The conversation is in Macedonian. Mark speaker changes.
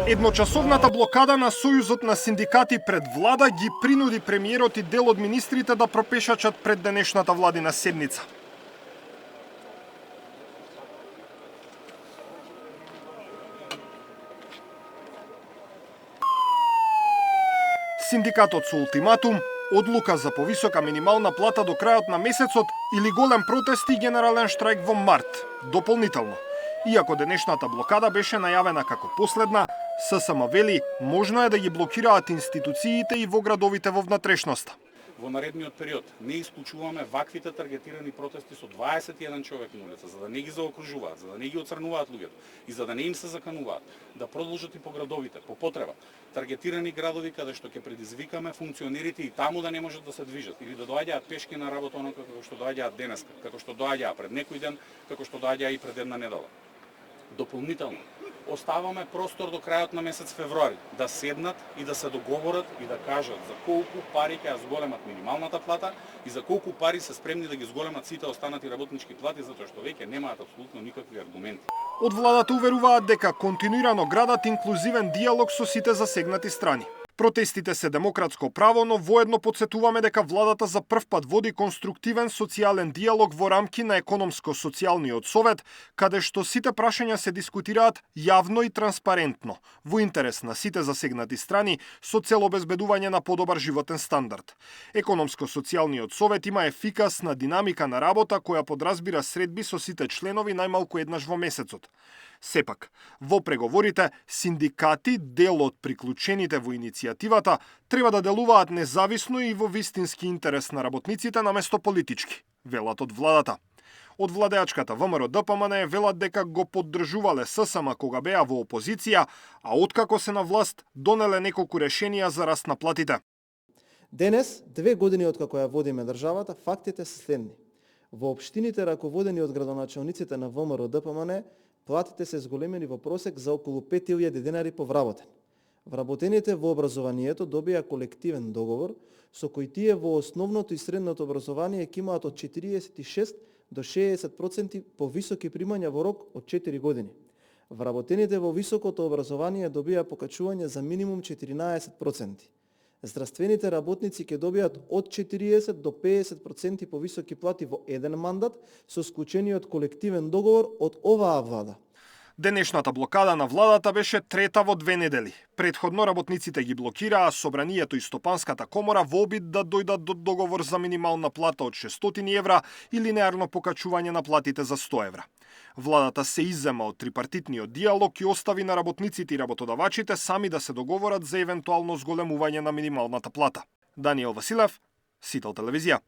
Speaker 1: Едночасовната блокада на Сојузот на синдикати пред влада ги принуди премиерот и дел од министрите да пропешачат пред денешната владина седница. Синдикатот со ултиматум, одлука за повисока минимална плата до крајот на месецот или голем протест и генерален штрајк во март. Дополнително, иако денешната блокада беше најавена како последна, ССМ вели можно е да ги блокираат институциите и во градовите во внатрешноста.
Speaker 2: Во наредниот период не исклучуваме ваквите таргетирани протести со 21 човек на улица, за да не ги заокружуваат, за да не ги оцрнуваат луѓето и за да не им се закануваат, да продолжат и по градовите, по потреба. Таргетирани градови каде што ќе предизвикаме функционерите и таму да не можат да се движат или да доаѓаат пешки на работа онака како што доаѓаат денеска, како што доаѓаа пред некој ден, како што доаѓаа и пред една недела. Дополнително, оставаме простор до крајот на месец февруари да седнат и да се договорат и да кажат за колку пари ќе ја зголемат минималната плата и за колку пари се спремни да ги зголемат сите останати работнички плати, затоа што веќе немаат апсолутно никакви аргументи.
Speaker 1: Од владата уверуваат дека континуирано градат инклузивен диалог со сите засегнати страни. Протестите се демократско право, но воедно подсетуваме дека владата за прв пат води конструктивен социјален диалог во рамки на економско-социјалниот совет, каде што сите прашања се дискутираат јавно и транспарентно, во интерес на сите засегнати страни, со цел обезбедување на подобар животен стандард. Економско-социјалниот совет има ефикасна динамика на работа која подразбира средби со сите членови најмалку еднаш во месецот. Сепак, во преговорите, синдикати, дел од приклучените во иницијативата, треба да делуваат независно и во вистински интерес на работниците наместо политички, велат од владата. Од владеачката ВМРО-ДПМН велат дека го поддржувале ССМ кога беа во опозиција, а откако се на власт донеле неколку решенија за раст на платите.
Speaker 3: Денес, 2 години откако ја водиме државата, фактите се следни. Во општините раководени од градоначалниците на ВМРО-ДПМН, платите се зголемени во просек за околу 5000 денари по вработен. Вработените во образованието добија колективен договор со кој тие во основното и средното образование ќе имаат од 46 до 60% повисоки примања во рок од 4 години. Вработените во високото образование добија покачување за минимум 14%. Здравствените работници ќе добијат од 40 до 50% повисоки плати во еден мандат со склучениот колективен договор од оваа влада.
Speaker 1: Денешната блокада на владата беше трета во 2 недели. Предходно работниците ги блокираа Собранието и Стопанската комора во обид да дојдат до договор за минимална плата од 600 евра и линеарно покачување на платите за 100 евра. Владата се иззема од трипартитниот диалог и остави на работниците и работодавачите сами да се договорат за евентуално зголемување на минималната плата. Даниел Василев, Сител телевизија.